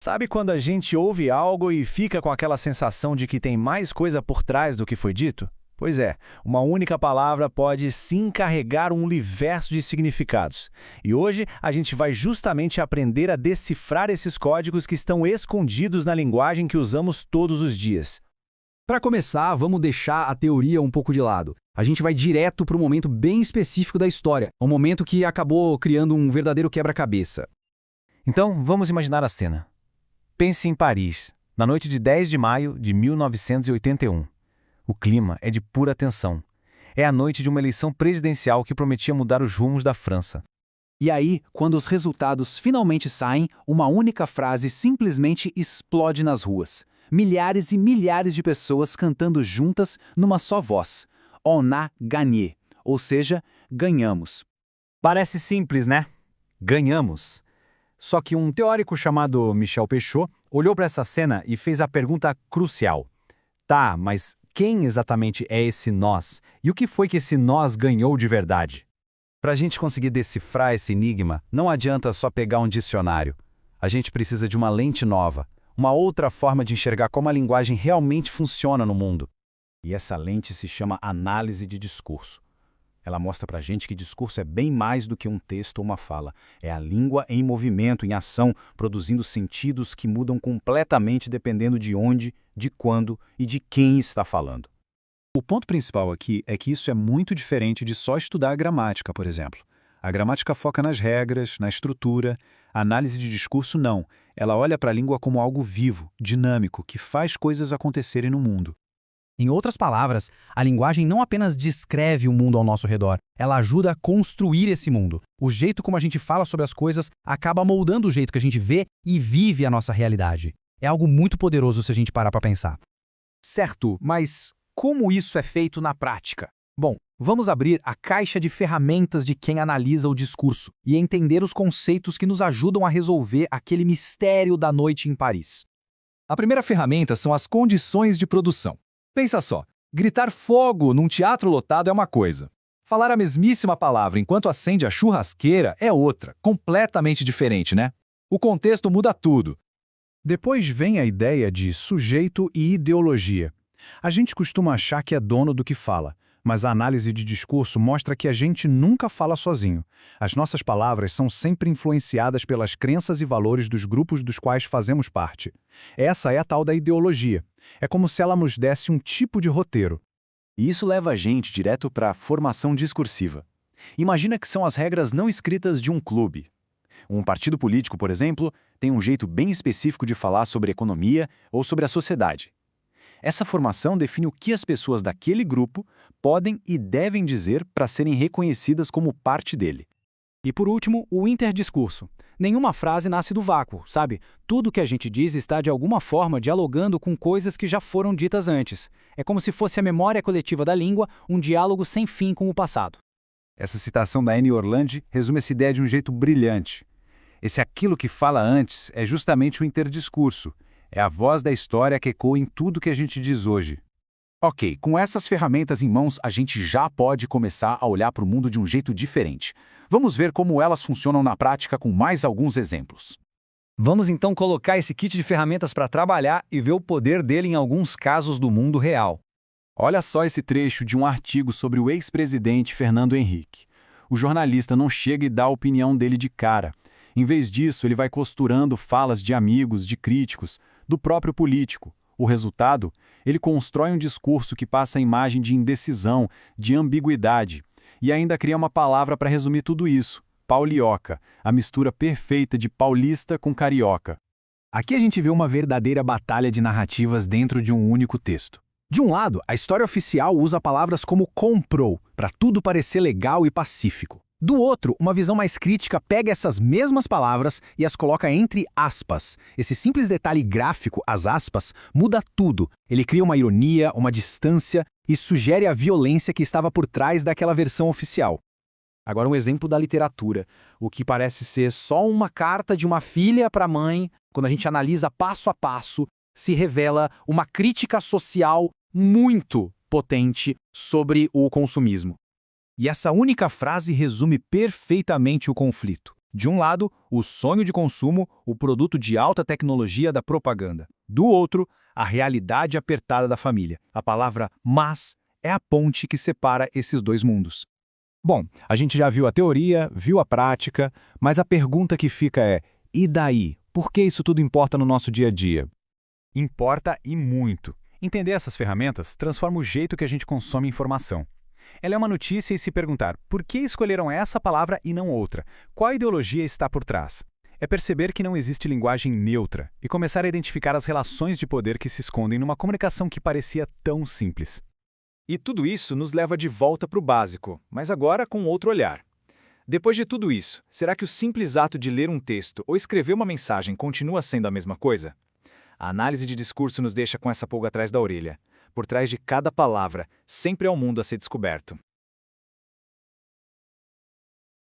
Sabe quando a gente ouve algo e fica com aquela sensação de que tem mais coisa por trás do que foi dito? Pois é, uma única palavra pode sim carregar um universo de significados. E hoje a gente vai justamente aprender a decifrar esses códigos que estão escondidos na linguagem que usamos todos os dias. Para começar, vamos deixar a teoria um pouco de lado. A gente vai direto para um momento bem específico da história, um momento que acabou criando um verdadeiro quebra-cabeça. Então, vamos imaginar a cena. Pense em Paris, na noite de 10 de maio de 1981. O clima é de pura tensão. É a noite de uma eleição presidencial que prometia mudar os rumos da França. E aí, quando os resultados finalmente saem, uma única frase simplesmente explode nas ruas. Milhares e milhares de pessoas cantando juntas numa só voz. On a gagné, ou seja, ganhamos. Parece simples, né? Ganhamos. Só que um teórico chamado Michel Peixot olhou para essa cena e fez a pergunta crucial. Tá, mas quem exatamente é esse nós? E o que foi que esse nós ganhou de verdade? Para a gente conseguir decifrar esse enigma, não adianta só pegar um dicionário. A gente precisa de uma lente nova, uma outra forma de enxergar como a linguagem realmente funciona no mundo. E essa lente se chama análise de discurso. Ela mostra pra gente que discurso é bem mais do que um texto ou uma fala. É a língua em movimento, em ação, produzindo sentidos que mudam completamente dependendo de onde, de quando e de quem está falando. O ponto principal aqui é que isso é muito diferente de só estudar a gramática, por exemplo. A gramática foca nas regras, na estrutura. A análise de discurso não. Ela olha para a língua como algo vivo, dinâmico, que faz coisas acontecerem no mundo. Em outras palavras, a linguagem não apenas descreve o mundo ao nosso redor, ela ajuda a construir esse mundo. O jeito como a gente fala sobre as coisas acaba moldando o jeito que a gente vê e vive a nossa realidade. É algo muito poderoso se a gente parar para pensar. Certo, mas como isso é feito na prática? Bom, vamos abrir a caixa de ferramentas de quem analisa o discurso e entender os conceitos que nos ajudam a resolver aquele mistério da noite em Paris. A primeira ferramenta são as condições de produção. Pensa só, gritar fogo num teatro lotado é uma coisa. Falar a mesmíssima palavra enquanto acende a churrasqueira é outra, completamente diferente, né? O contexto muda tudo. Depois vem a ideia de sujeito e ideologia. A gente costuma achar que é dono do que fala, mas a análise de discurso mostra que a gente nunca fala sozinho. As nossas palavras são sempre influenciadas pelas crenças e valores dos grupos dos quais fazemos parte. Essa é a tal da ideologia. É como se ela nos desse um tipo de roteiro. E isso leva a gente direto para a formação discursiva. Imagina que são as regras não escritas de um clube. Um partido político, por exemplo, tem um jeito bem específico de falar sobre economia ou sobre a sociedade. Essa formação define o que as pessoas daquele grupo podem e devem dizer para serem reconhecidas como parte dele. E por último, o interdiscurso. Nenhuma frase nasce do vácuo, sabe? Tudo que a gente diz está de alguma forma dialogando com coisas que já foram ditas antes. É como se fosse a memória coletiva da língua, um diálogo sem fim com o passado. Essa citação da Annie Orlandi resume essa ideia de um jeito brilhante. Esse aquilo que fala antes é justamente o interdiscurso. É a voz da história que ecoa em tudo que a gente diz hoje. Ok, com essas ferramentas em mãos, a gente já pode começar a olhar para o mundo de um jeito diferente. Vamos ver como elas funcionam na prática com mais alguns exemplos. Vamos então colocar esse kit de ferramentas para trabalhar e ver o poder dele em alguns casos do mundo real. Olha só esse trecho de um artigo sobre o ex-presidente Fernando Henrique. O jornalista não chega e dá a opinião dele de cara. Em vez disso, ele vai costurando falas de amigos, de críticos, do próprio político. O resultado? Ele constrói um discurso que passa a imagem de indecisão, de ambiguidade. E ainda cria uma palavra para resumir tudo isso: paulioca, a mistura perfeita de paulista com carioca. Aqui a gente vê uma verdadeira batalha de narrativas dentro de um único texto. De um lado, a história oficial usa palavras como comprou, para tudo parecer legal e pacífico. Do outro, uma visão mais crítica pega essas mesmas palavras e as coloca entre aspas. Esse simples detalhe gráfico, as aspas, muda tudo. Ele cria uma ironia, uma distância e sugere a violência que estava por trás daquela versão oficial. Agora um exemplo da literatura. O que parece ser só uma carta de uma filha para a mãe, quando a gente analisa passo a passo, se revela uma crítica social muito potente sobre o consumismo. E essa única frase resume perfeitamente o conflito. De um lado, o sonho de consumo, o produto de alta tecnologia da propaganda. Do outro, a realidade apertada da família. A palavra mas é a ponte que separa esses dois mundos. Bom, a gente já viu a teoria, viu a prática, mas a pergunta que fica é: e daí? Por que isso tudo importa no nosso dia a dia? Importa e muito. Entender essas ferramentas transforma o jeito que a gente consome informação. Ela é uma notícia e se perguntar por que escolheram essa palavra e não outra? Qual ideologia está por trás? É perceber que não existe linguagem neutra e começar a identificar as relações de poder que se escondem numa comunicação que parecia tão simples. E tudo isso nos leva de volta para o básico, mas agora com outro olhar. Depois de tudo isso, será que o simples ato de ler um texto ou escrever uma mensagem continua sendo a mesma coisa? A análise de discurso nos deixa com essa pulga atrás da orelha. Por trás de cada palavra, sempre há um mundo a ser descoberto.